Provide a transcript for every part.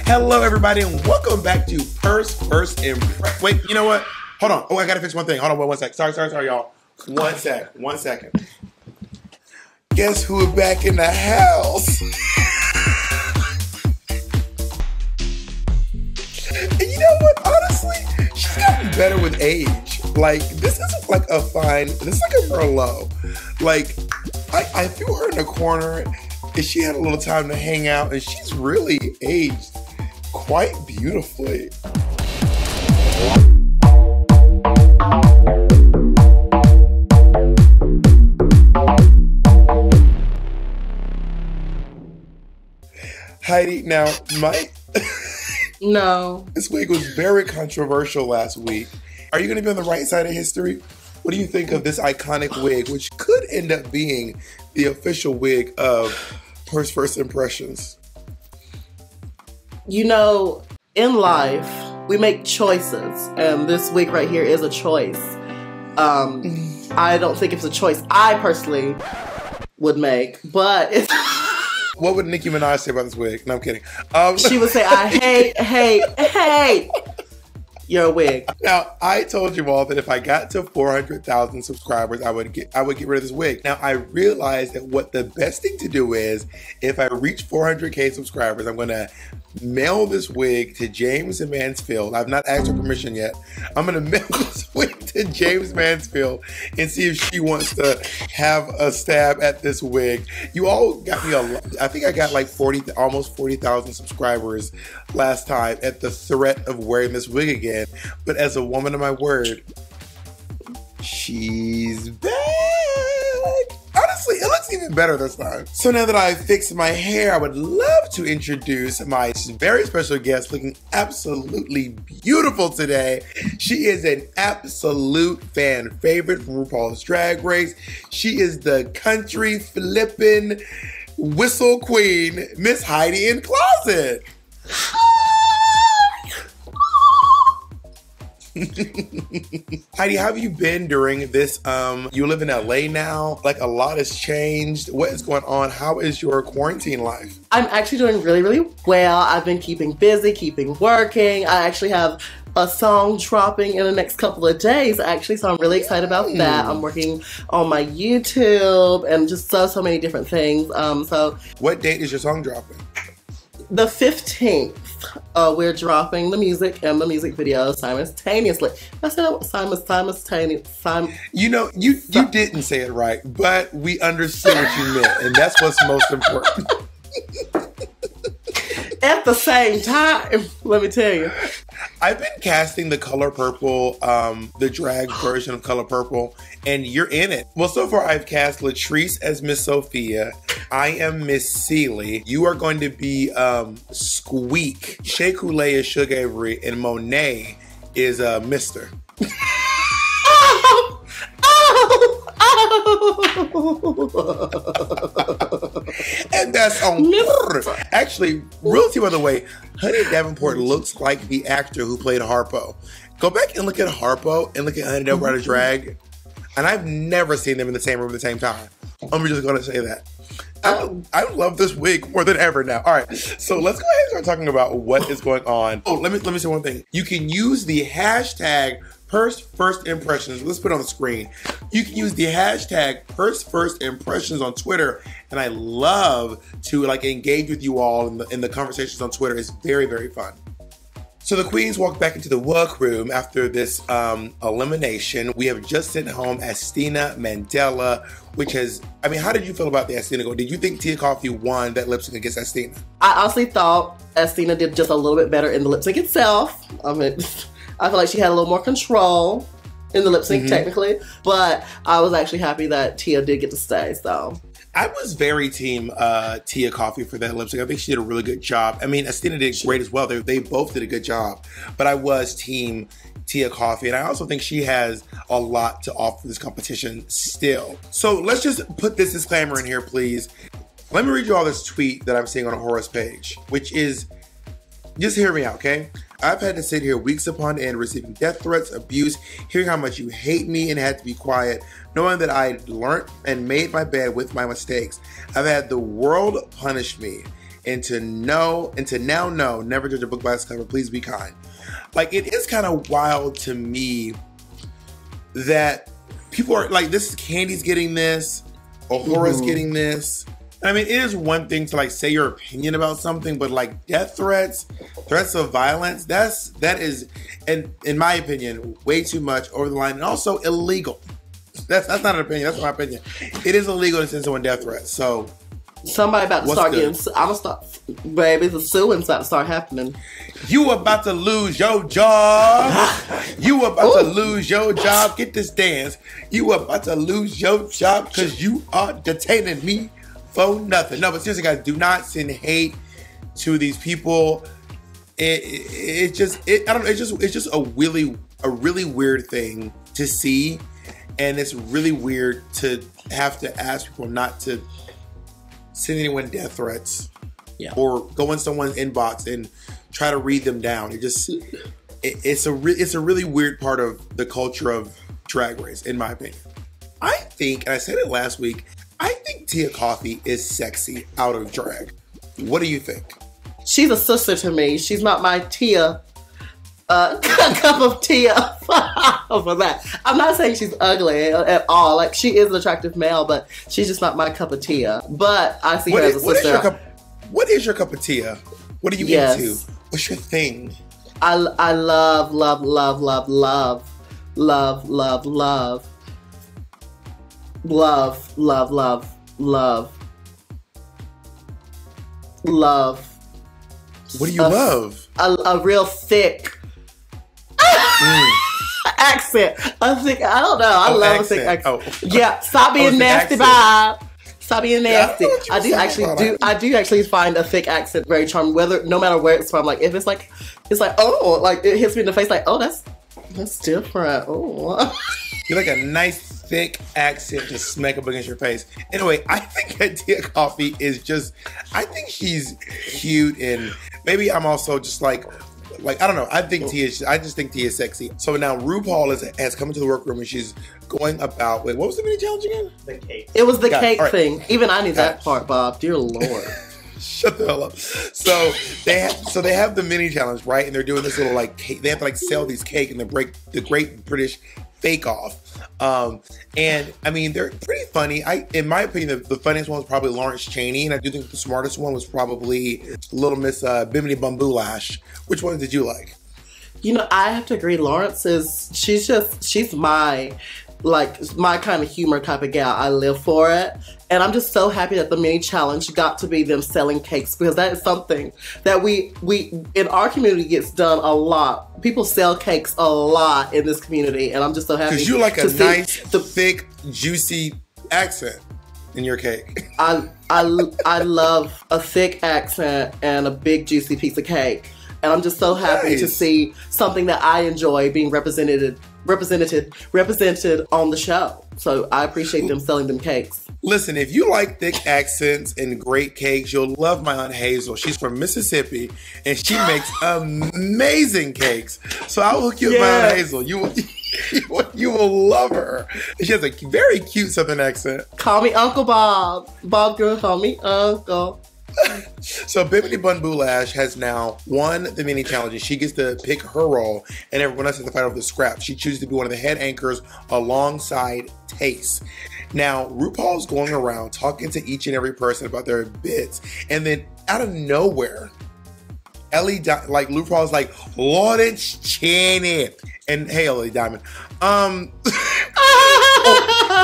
Hello, everybody, and welcome back to First Impression. Wait, you know what? Hold on. Oh, I gotta fix one thing. Hold on, one sec. Sorry, y'all. One second. Guess who is back in the house? And you know what? Honestly, she's gotten better with age. Like, this is like a Merlot. Like, I threw her in the corner and she had a little time to hang out, and she's really aged quite beautifully. Heidi, now, No. This wig was very controversial last week. Are you going to be on the right side of history? What do you think of this iconic wig, which could end up being the official wig of First Impressions? You know, in life, we make choices, and this wig right here is a choice. I don't think it's a choice I personally would make, but it's... What would Nicki Minaj say about this wig? No, I'm kidding. She would say, I hate your wig. Now, I told you all that if I got to 400,000 subscribers, I would get rid of this wig. Now, I realized that what the best thing to do is, if I reach 400K subscribers, I'm going to mail this wig to James Mansfield. I've not asked her permission yet. I'm going to mail this wig to James Mansfield and see if she wants to have a stab at this wig. You all got me I think I got like almost 40,000 subscribers last time at the threat of wearing this wig again. But as a woman of my word, she's back. Honestly, it looks even better this time. So now that I've fixed my hair, I would love to introduce my very special guest, looking absolutely beautiful today. She is an absolute fan favorite from RuPaul's Drag Race. She is the country flippin' whistle queen, Miss Heidi N Closet. Heidi, how have you been during this? You live in LA now. Like, a lot has changed. What is going on? How is your quarantine life? I'm actually doing really, really well. I've been keeping busy, keeping working. I actually have a song dropping in the next couple of days, actually, so I'm really excited about that. I'm working on my YouTube and just so many different things. So, what date is your song dropping? The 15th. We're dropping the music and the music video simultaneously. I said simultaneously. You know, you didn't say it right, but we understood what you meant, and that's what's most important. At the same time, let me tell you. I've been casting The Color Purple, the drag version of Color Purple, and you're in it. Well, so far I've cast Latrice as Miss Sophia. I am Miss Seeley. You are going to be Squeak. Shea Coulee is Sugar Avery, and Monet is Mister. And that's on. Actually, realty, by the way, Honey Davenport looks like the actor who played Harpo. Go back and look at Harpo and look at Honey Davenport drag, and I've never seen them in the same room at the same time. I'm just going to say that. I love this wig more than ever now. All right, so let's go ahead and start talking about what is going on. Oh, let me say one thing. You can use the hashtag First Impressions. Let's put it on the screen. You can use the hashtag First Impressions on Twitter, and I love to engage with you all in the conversations on Twitter. It's very, very fun. So the queens walked back into the workroom after this elimination. We have just sent home Estina Mandela, which has, how did you feel about the Estina go? Did you think Tia Coffee won that lip sync against Estina? I honestly thought Estina did just a little bit better in the lip sync itself. I feel like she had a little more control in the lip sync technically, but I was actually happy that Tia did get to stay, so. I was very team Tia Coffee for that lip sync. I think she did a really good job. Estina did great as well. They both did a good job, but I was team Tia Coffee, and I also think she has a lot to offer this competition still. So let's just put this disclaimer in here, please. Let me read you all this tweet that I'm seeing on Horace's page, which is, just hear me out, okay? I've had to sit here weeks upon end receiving death threats, abuse, hearing how much you hate me and had to be quiet, knowing that I learned and made my bed with my mistakes. I've had the world punish me. and to now know, never judge a book by its cover. Please be kind. Like, it is kind of wild to me that people are like, this Candy's getting this, Ahora's getting this. I mean, it is one thing to like say your opinion about something, but like death threats of violence, that is, in my opinion, way too much over the line, and also illegal. That's not an opinion. That's my opinion. It is illegal to send someone death threats. So somebody about to start getting. I'm gonna start, baby. The suing's about to start happening. You about to lose your job. You about to lose your job. Get this dance. You about to lose your job because you are detaining me for nothing. No, but seriously, guys, do not send hate to these people. It's just a really weird thing to see, and it's really weird to have to ask people not to send anyone death threats, or go in someone's inbox and try to read them down. It's a really weird part of the culture of Drag Race, in my opinion. I think, and I said it last week, I think Tia Coffee is sexy out of drag. What do you think? She's a sister to me. She's not my Tia. Cup of tea for that. I'm not saying she's ugly at all. Like, she is an attractive male, but she's just not my cup of tea. But I see her as a sister. What is your cup of tea? What are you into? What's your thing? I love, love, love, love, love, love, love, love, love, love, love, love, love. What do you love? A real thick accent. I don't know. I love a thick accent. Yeah, stop being nasty, Bob. Stop being nasty. I do actually find a thick accent very charming. No matter where it's from. Like, if it's like oh, like it hits me in the face. Like, oh, that's different. Oh, you like a nice thick accent to smack up against your face. Anyway, I think that Tia Coffee is just, I think she's cute, and maybe I'm also just like I don't know. I just think Tia is sexy. So now RuPaul has come into the workroom, and she's going about. Wait, what was the mini challenge again? The cake. It was the cake thing. Even I knew that part, Bob. Dear Lord. Shut the hell up. So they have the mini challenge, right? And they're doing this little like cake. They have to like sell these cake and they break the Great British Bake Off. And I mean, they're pretty funny. In my opinion, the funniest one was probably Lawrence Chaney, and I do think the smartest one was probably Little Miss Bimini Bamboo Lash. Which one did you like? You know, I have to agree. Lawrence she's my kind of humor type of gal. I live for it. And I'm just so happy that the mini challenge got to be them selling cakes, because that is something that we in our community gets done a lot. People sell cakes a lot in this community, and I'm just so happy. Because you like a nice, thick, juicy accent in your cake. I love a thick accent and a big juicy piece of cake. And I'm just so happy to see something that I enjoy being represented on the show. So I appreciate them selling them cakes. Listen, if you like thick accents and great cakes, you'll love my Aunt Hazel. She's from Mississippi, and she makes amazing cakes. So I'll hook you up with my Aunt Hazel. You will love her. She has a very cute Southern accent. Call me Uncle Bob. Bob girl, call me Uncle. So Bimini Bamboo Lash has now won the mini challenge, and she gets to pick her role, and everyone else has to fight over the scraps. She chooses to be one of the head anchors alongside Tace. Now, RuPaul's going around talking to each and every person about their bits, and then out of nowhere, RuPaul's like, Lawrence Chaney. And hey, Ellie Diamond.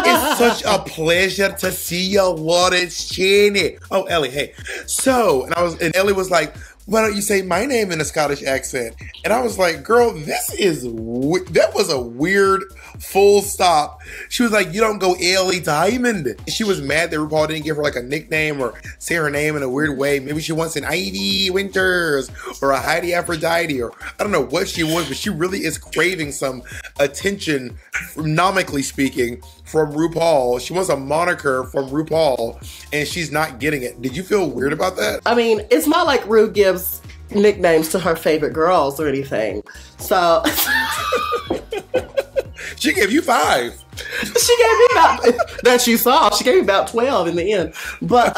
It's such a pleasure to see you, Lawrence Chaney. Oh, Ellie, hey. So, and Ellie was like, why don't you say my name in a Scottish accent? And I was like, girl, that was a weird full stop. She was like, you don't go Ellie Diamond. She was mad that RuPaul didn't give her like a nickname or say her name in a weird way. Maybe she wants an Ivy Winters or a Heidi Aphrodite, or I don't know what she wants, but she really is craving some attention, nomically speaking, from RuPaul. She wants a moniker from RuPaul, and she's not getting it. Did you feel weird about that? I mean, it's not like Ru gives nicknames to her favorite girls or anything. So she gave you 5. She gave me about that you saw. She gave me about 12 in the end. But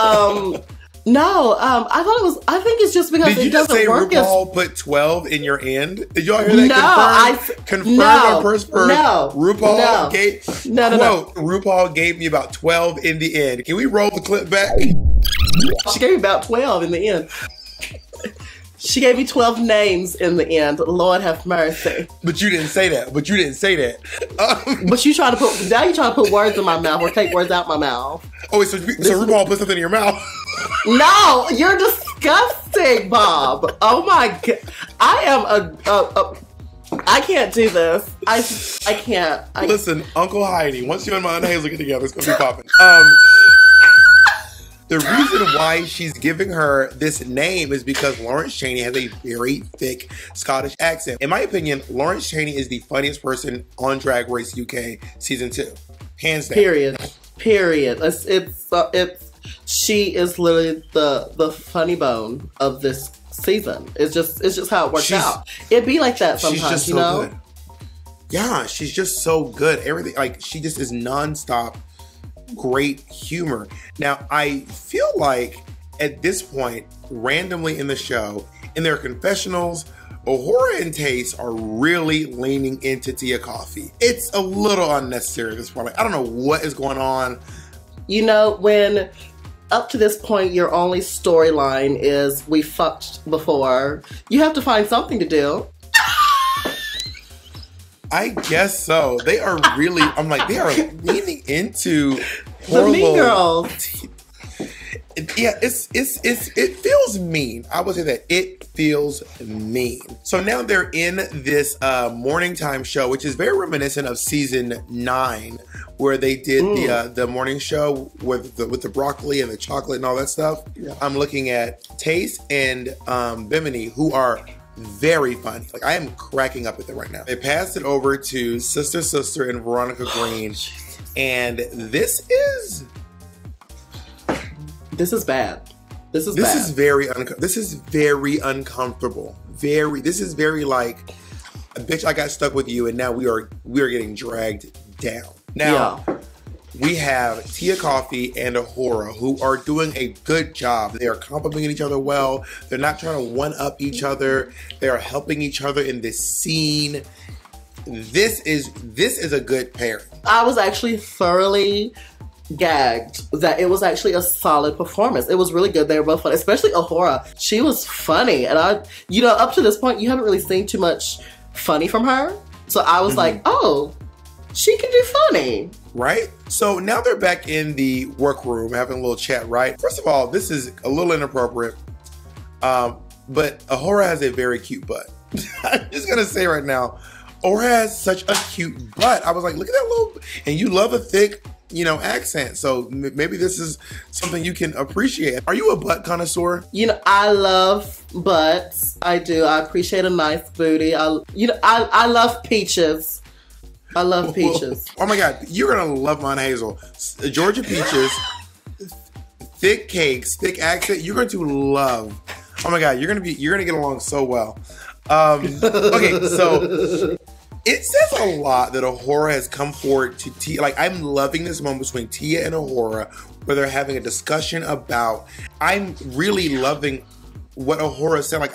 No, I think it's just because Did you it just say doesn't work RuPaul put 12 in your end? Did y'all hear that? Confirmed or perspired? RuPaul gave RuPaul gave me about 12 in the end. Can we roll the clip back? She gave me about 12 in the end. She gave me 12 names in the end. Lord have mercy. But you didn't say that. But you trying to put words in my mouth or take words out my mouth. Oh, wait, so RuPaul put something in your mouth? No, you're disgusting, Bob. Oh my God. I am I can't do this. I can't. Listen, Uncle Heidi, once you and my Aunt Hazel get together, it's going to be popping. The reason why she's giving her this name is because Lawrence Chaney has a very thick Scottish accent. In my opinion, Lawrence Chaney is the funniest person on Drag Race UK season 2. Hands down. Period. She is literally the funny bone of this season. It's just how it works out. It'd be like that sometimes, she's just so good. Yeah, she's just so good. Everything, like, she just is nonstop great humor. Now, I feel like at this point, randomly in the show, in their confessionals, A'Whora and Tayce are really leaning into Tia Coffee. It's a little unnecessary at this point. Like, I don't know what is going on. You know, when up to this point, your only storyline is we fucked before, you have to find something to do. I guess so. They are really, I'm like, they are leaning into the Mean Girls. Yeah, it feels mean. I would say that it feels mean. So now they're in this morning time show, which is very reminiscent of season 9, where they did the morning show with the broccoli and the chocolate and all that stuff. Yeah. I'm looking at Tayce and Bimini, who are very funny. Like, I am cracking up at them right now. They passed it over to Sister and Veronica Green, and this is bad. This is very uncomfortable. This is very like, bitch, I got stuck with you, and now we are getting dragged down. Now, we have Tia Coffee and A'Whora, who are doing a good job. They are complimenting each other well. They're not trying to one-up each other. They are helping each other in this scene. This is a good pairing. I was actually thoroughly gagged that it was actually a solid performance. It was really good. They were both funny, especially A'Whora. She was funny, and up to this point, you haven't really seen too much funny from her. So I was like, oh, she can do funny. Right? So now they're back in the workroom having a little chat, right? First of all, this is a little inappropriate, but A'Whora has a very cute butt. I'm just gonna say right now, A'Whora has such a cute butt. I was like, look at that little, and you love a thick, accent. So maybe this is something you can appreciate. Are you a butt connoisseur? I love butts. I do. I appreciate a nice booty. I love peaches. I love peaches. Oh my God, you're gonna love mine, Hazel. Georgia peaches, thick cakes, thick accent. You're going to love. Oh my God, you're gonna get along so well. Okay, so it says a lot that A'Whora has come forward to Tia. Like, I'm loving this moment between Tia and A'Whora, where they're having a discussion about. I'm really loving what A'Whora said. Like,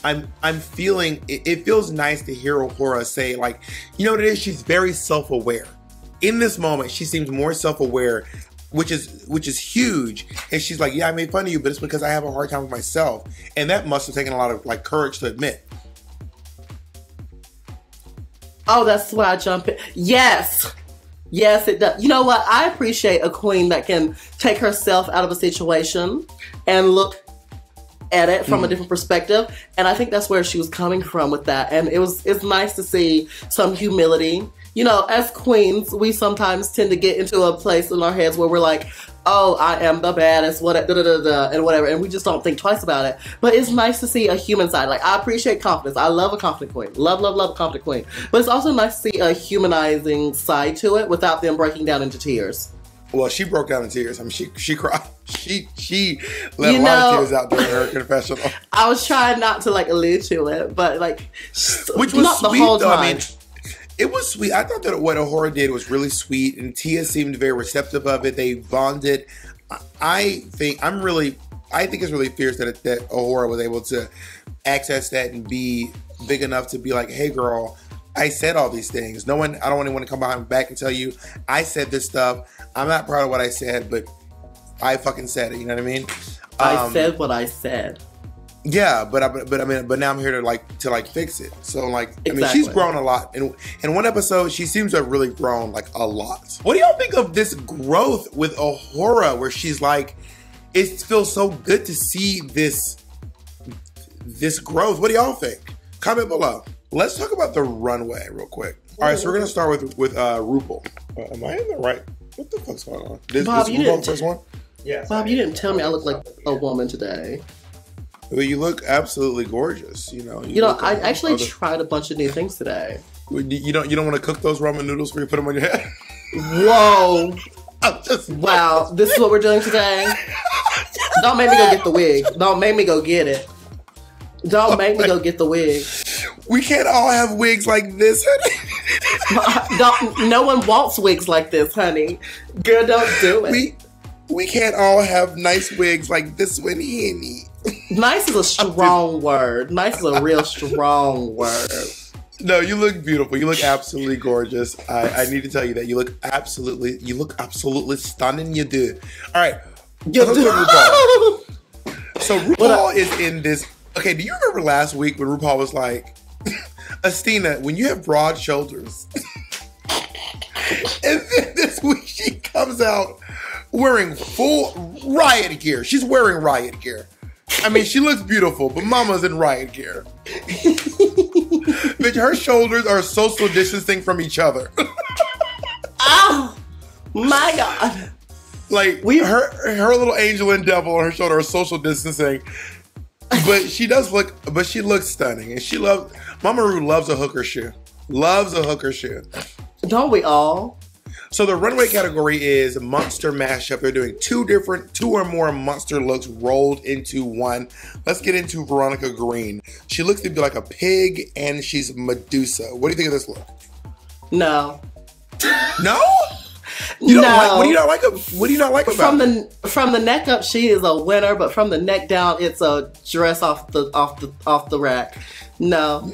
I'm feeling it feels nice to hear A'Whora say, like, you know what it is? She's very self-aware. In this moment, she seems more self-aware, which is huge. And she's like, yeah, I made fun of you, but it's because I have a hard time with myself. And that must have taken a lot of like courage to admit. Oh, that's why I jump in. Yes, it does. You know what? I appreciate a queen that can take herself out of a situation and look at it from a different perspective. And I think that's where she was coming from with that. And it's nice to see some humility. As queens, we sometimes tend to get into a place in our heads where we're like, oh, I am the baddest, and whatever, and we just don't think twice about it. But it's nice to see a human side. Like, I appreciate confidence. I love a confident queen. Love a confident queen. But it's also nice to see a humanizing side to it without them breaking down into tears. Well, she broke down in tears. I mean, she cried. She let a lot of tears out during her confessional. I was trying not to allude to it, but which was not sweet, the whole time. Though, I mean, it was sweet. I thought that what A'Whora did was really sweet, and Tia seemed very receptive of it. They bonded. I I think it's really fierce that Ahura was able to access that and be big enough to be like, hey girl, I said all these things. I don't want anyone to come behind my back and tell you I said this stuff. I'm not proud of what I said, but I fucking said it. You know what I mean? I said what I said. Yeah, but now I'm here to fix it. So Exactly. I mean, she's grown a lot. In one episode, she seems to have really grown like a lot. What do y'all think of this growth with Ahura, where she's like, it feels so good to see this growth? What do y'all think? Comment below. Let's talk about the runway real quick. All right, so we're gonna start with RuPaul. Am I in the right? What the fuck's going on? This RuPaul the first one? Yeah. Bob, you didn't tell me I look like a woman today. Well, you look absolutely gorgeous. You know, I actually tried a bunch of new things today. You don't want to cook those ramen noodles before you put them on your head? Whoa. Wow, this is what we're doing today? Don't make me go get the wig. Don't make me go get it. Don't make me go get the wig. We can't all have wigs like this, honey. No one wants wigs like this, honey. Girl, don't do it. We can't all have nice wigs like this one, honey. Nice is a strong word. Nice is a real strong word. No, you look beautiful. You look absolutely gorgeous. I need to tell you that you look absolutely stunning. You do. All right. RuPaul. So RuPaul is in this. Okay, do you remember last week when RuPaul was like, Astina, when you have broad shoulders, and then this week she comes out wearing full riot gear. She's wearing riot gear. I mean, she looks beautiful, but mama's in riot gear. Bitch, her shoulders are social distancing from each other. Oh, my God. Like, her little angel and devil on her shoulder are social distancing. But she looks stunning. And Mama Ru loves a hooker shoe. Loves a hooker shoe. Don't we all? So the runway category is monster mashup. They're doing two or more monster looks rolled into one. Let's get into Veronica Green. She looks to be like a pig and she's Medusa. What do you think of this look? No. No? You don't like, what do you not like about it? From the neck up, she is a winner, but from the neck down, it's a dress off the rack. No.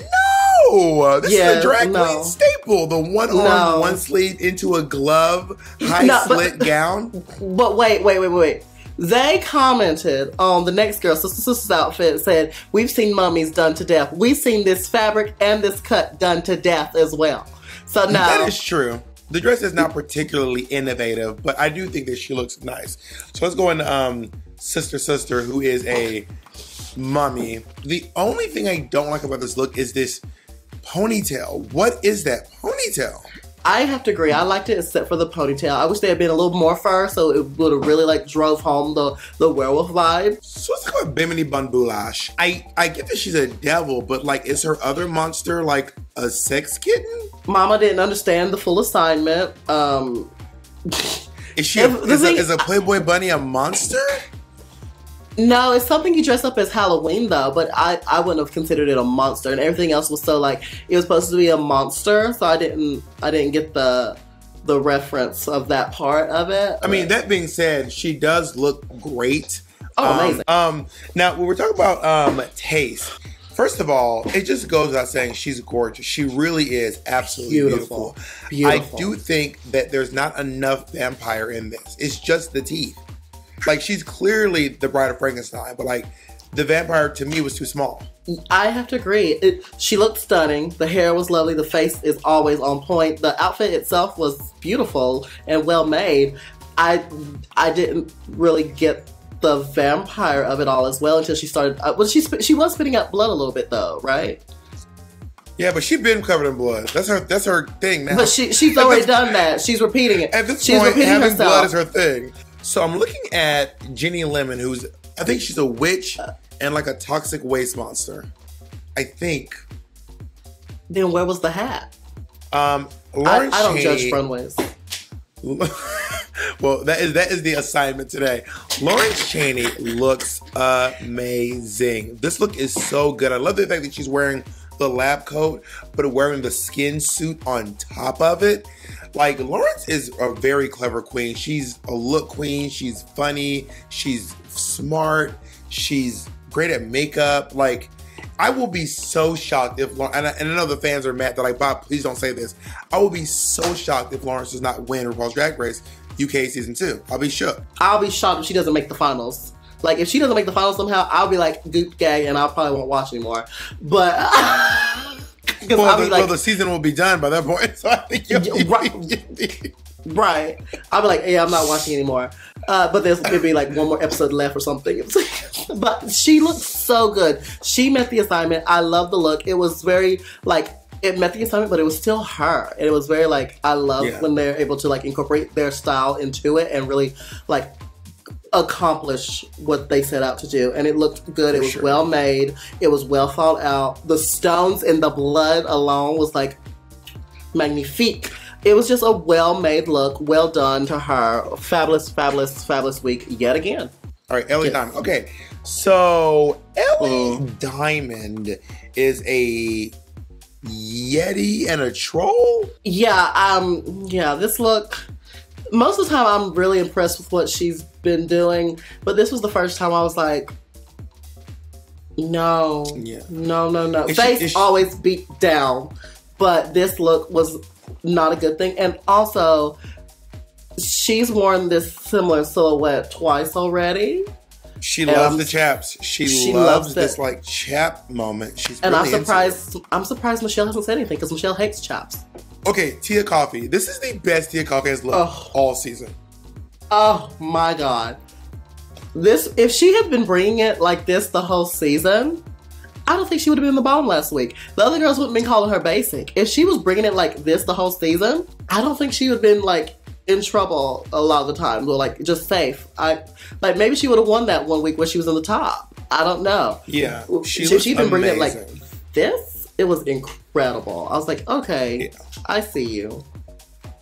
No, this is a drag queen staple. The one arm, one sleeve into a glove, slit gown. But wait. They commented on the next girl, Sister's outfit, and said, we've seen mummies done to death. We've seen this fabric and this cut done to death as well. So no. That is true. The dress is not particularly innovative, but I do think that she looks nice. So let's go into Sister, who is a mummy. The only thing I don't like about this look is this ponytail. What is that ponytail? I have to agree. I liked it except for the ponytail. I wish there had been a little more fur, so it would have really drove home the werewolf vibe. So let's talk about Bimini Bun Boulash. I get that she's a devil, but is her other monster like a sex kitten? Mama didn't understand the full assignment. Is a Playboy bunny a monster? No, it's something you dress up as Halloween though, but I wouldn't have considered it a monster, and everything else was so it was supposed to be a monster, so I didn't get the reference of that part of it. I mean, that being said, she does look great. Oh, amazing. Now when we're talking about taste, first of all, it just goes without saying she's gorgeous. She really is absolutely beautiful. I do think that there's not enough vampire in this. It's just the teeth. She's clearly the Bride of Frankenstein, but the vampire to me was too small. I have to agree. She looked stunning. The hair was lovely. The face is always on point. The outfit itself was beautiful and well made. I didn't really get the vampire of it all as well until she started. She was spitting out blood a little bit though, right? Yeah, but she's been covered in blood. That's her thing now. But she's already done that. She's repeating it. At this point, having blood is her thing. So I'm looking at Jenny Lemon, I think she's a witch and a toxic waste monster. I think. Then where was the hat? Lauren I don't judge runways. Well, that is the assignment today. Lauren Chaney looks amazing. This look is so good. I love the fact that she's wearing the lab coat, but wearing the skin suit on top of it. Lawrence is a very clever queen. She's a look queen. She's funny. She's smart. She's great at makeup. Like, I will be so shocked if and I know the fans are mad. They're like, Bob, please don't say this. I will be so shocked if Lawrence does not win RuPaul's Drag Race UK season 2. I'll be shook. I'll be shocked if she doesn't make the finals. Like, if she doesn't make the finals somehow, I'll be like, goop gay, and I probably won't watch anymore. But well, the season will be done by that point. So I think right. I'll be like, yeah, I'm not watching anymore. But there's maybe like one more episode left or something. But she looked so good. She met the assignment. I love the look. It was very like, it met the assignment, but it was still her. And it was very like, I love when they're able to like incorporate their style into it and really like accomplish what they set out to do. And it looked good. It was well made. It was well thought out. The stones and the blood alone was like magnifique. It was just a well-made look. Well done to her. Fabulous, fabulous, fabulous week yet again. All right, Ellie Diamond. Okay, so Ellie Diamond is a Yeti and a troll? Yeah, this look, most of the time I'm really impressed with what she's been doing, but this was the first time I was like, no. Face always beat down, but this look was not a good thing. And also, she's worn this similar silhouette twice already. She loves the chaps. She loves this like chap moment. She's really I'm surprised Michelle hasn't said anything because Michelle hates chaps. Okay, Tia Coffee. This is the best Tia Coffee has looked all season. Oh my god. If she had been bringing it like this the whole season, I don't think she would have been in the bottom last week. The other girls wouldn't have been calling her basic. If she was bringing it like this the whole season, I don't think she would have been like in trouble a lot of the time, or like just safe. Maybe she would have won that one week where she was in the top. I don't know. Yeah, she'd been bringing it like this. It was incredible. I was like, okay, I see you.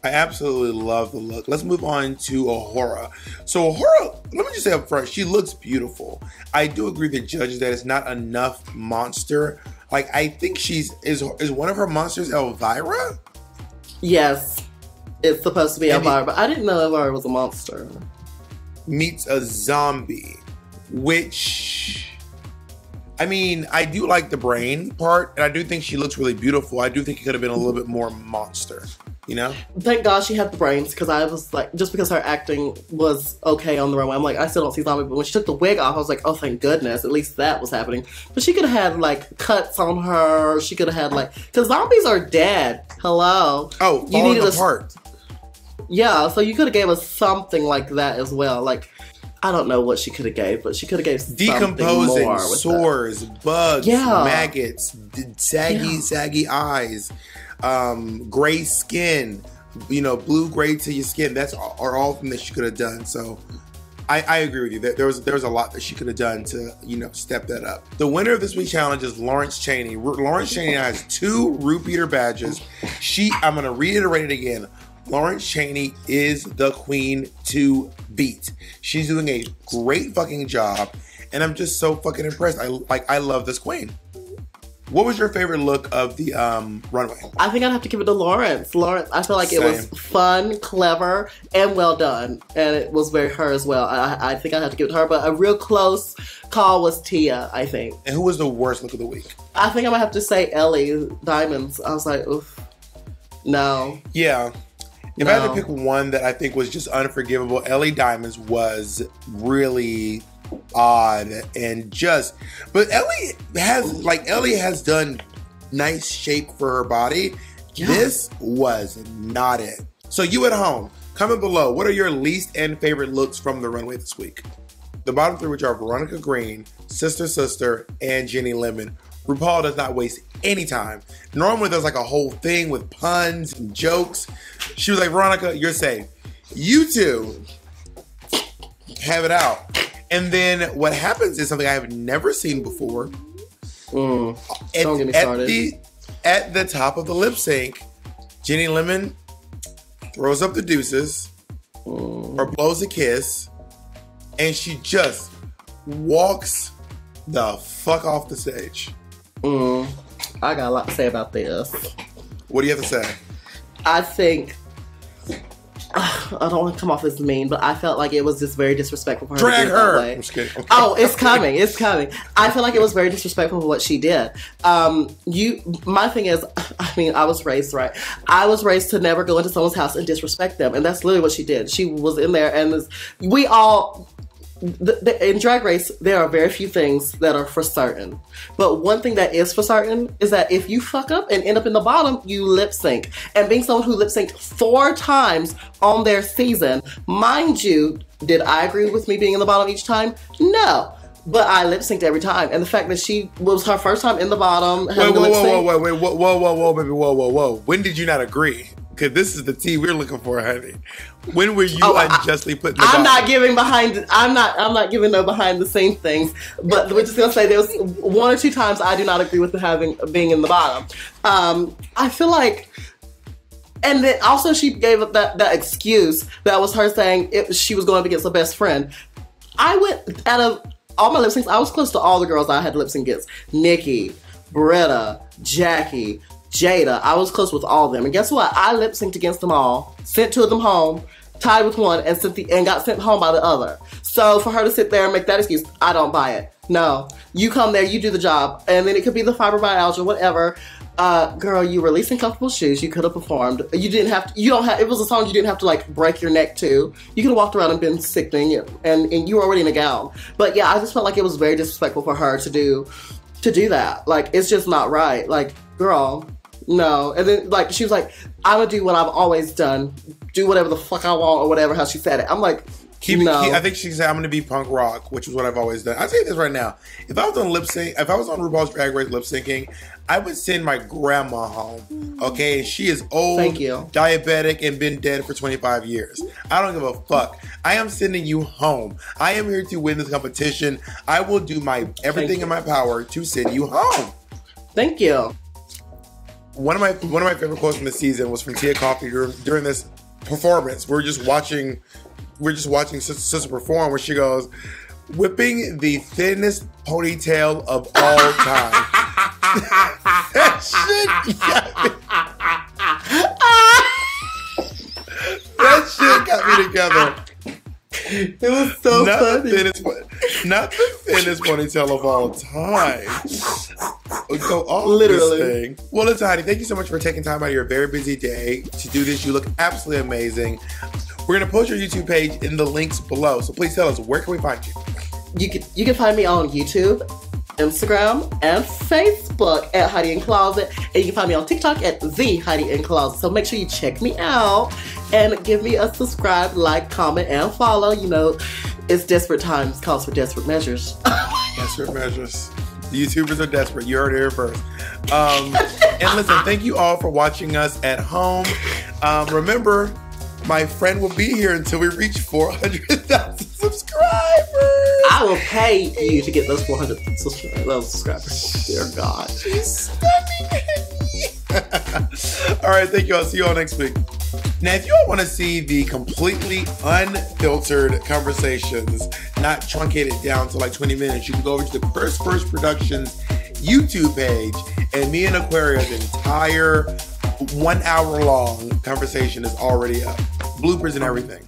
I absolutely love the look. Let's move on to Ahura. So Ahura, let me just say up front, she looks beautiful. I do agree with the judges that it's not enough monster. Like, I think is one of her monsters Elvira? Yes, it's supposed to be Elvira, but I didn't know Elvira was a monster. Meets a zombie, which, I mean, I do like the brain part, and I do think she looks really beautiful. I do think it could have been a little bit more monster. You know? Thank God she had the brains, because I was like, just because her acting was okay on the runway, I'm like, I still don't see zombie, but when she took the wig off, I was like, oh, thank goodness, at least that was happening. But she could have had like cuts on her, she could have had like, because zombies are dead. Hello. Oh, falling apart. Yeah, so you could have gave us something like that as well. Like, I don't know what she could have gave, but she could have gave something decomposing, more with sores, bugs, maggots, saggy eyes. Gray skin, blue gray to your skin. Are all things that she could have done. So I agree with you. There was a lot that she could have done to, step that up. The winner of this week's challenge is Lawrence Chaney. Lawrence Chaney has 2 Root-Beater badges. I'm going to reiterate it again. Lawrence Chaney is the queen to beat. She's doing a great fucking job, and I'm just so fucking impressed. I love this queen. What was your favorite look of the runway? I think I'd have to give it to Lawrence. I feel like it was fun, clever, and well done. And it was very her as well. I think I'd have to give it to her. But a real close call was Tia, I think. And who was the worst look of the week? I think I'm going to have to say Ellie Diamonds. I was like, oof, no. Yeah. If I had to pick one that I think was just unforgivable, Ellie Diamonds was really odd and but Ellie has done nice shape for her body. This was not it. So you at home, comment below, what are your least and favorite looks from the runway this week? The bottom 3, which are Veronica Green, Sister, and Jenny Lemon. RuPaul does not waste any time. Normally there's like a whole thing with puns and jokes. She was like, Veronica, you're safe. You two have it out. And then what happens is something I have never seen before. Don't get me started. At the top of the lip sync, Jenny Lemon throws up the deuces or blows a kiss, and she just walks the fuck off the stage. I got a lot to say about this. What do you have to say? I think I don't want to come off as mean, but I felt like it was just very disrespectful for her Drag to do it her. that way. I'm just kidding. Oh, it's coming. It's coming. I feel like it was very disrespectful for what she did. My thing is, I mean, I was raised right. I was raised to never go into someone's house and disrespect them, and that's literally what she did. She was in there, and we all. In Drag Race, there are very few things that are for certain. But one thing that is for certain is that if you fuck up and end up in the bottom, you lip sync. And being someone who lip synced 4 times on their season, mind you, did I agree with me being in the bottom each time? No. But I lip synced every time. And the fact that she was her first time in the bottom. Whoa, baby, whoa. When did you not agree? Because this is the tea we're looking for, honey. When were you unjustly put in the bottom? I'm not giving no behind the scenes things. But we're just gonna say there was 1 or 2 times I do not agree with being in the bottom. I feel like, and then also she gave up that excuse that was her saying she was going up against her best friend. I went out of all my lip syncs. I was close to all the girls I had lip sync against. Nikki, Britta, Jackie, Jada. I was close with all of them. And guess what? I lip synced against them all, sent 2 of them home, tied with 1, and got sent home by the other. So for her to sit there and make that excuse, I don't buy it. No. You come there, you do the job, and then it could be the fibromyalgia, whatever. Girl, you released in comfortable shoes. You could have performed. You didn't have to, it was a song you didn't have to like break your neck to. You could have walked around and been sickening, and you were already in a gown. But yeah, I just felt like it was very disrespectful for her to do that. Like, it's just not right. Like, girl, no. And then like she was like, I'm gonna do what I've always done, do whatever the fuck I want, or whatever, how she said it. I'm like, I think she said, I'm going to be punk rock, which is what I've always done. I'll tell you this right now. If I was on RuPaul's Drag Race lip syncing, I would send my grandma home. Okay? And she is old, diabetic, and been dead for 25 years. I don't give a fuck. I am sending you home. I am here to win this competition. I will do everything in my power to send you home. Thank you. One of my favorite quotes from the season was from Tia Coffee during this performance. We're just watching Sister perform, where she goes, whipping the thinnest ponytail of all time. That shit got me together. It was so funny. Not the thinnest ponytail of all time. Go off literally. This thing. Well, listen, Heidi, thank you so much for taking time out of your very busy day to do this. You look absolutely amazing. We're going to post your YouTube page in the links below. So please tell us, where can we find you? You can find me on YouTube, Instagram, and Facebook at Heidi N Closet. And you can find me on TikTok at the Heidi N Closet. So make sure you check me out and give me a subscribe, like, comment, and follow. You know, it's desperate times calls for desperate measures. Desperate measures. The YouTubers are desperate. You heard it here first. And listen, thank you all for watching us at home. Remember, my friend will be here until we reach 400,000 subscribers. I will pay you to get those 400,000 subscribers. Dear God. She's stepping at me. All right, thank you. I'll see you all next week. Now, if you all want to see the completely unfiltered conversations, not truncated down to like 20 minutes, you can go over to the First Productions YouTube page, and me and Aquaria's entire 1 hour long conversation is already up. Bloopers and everything.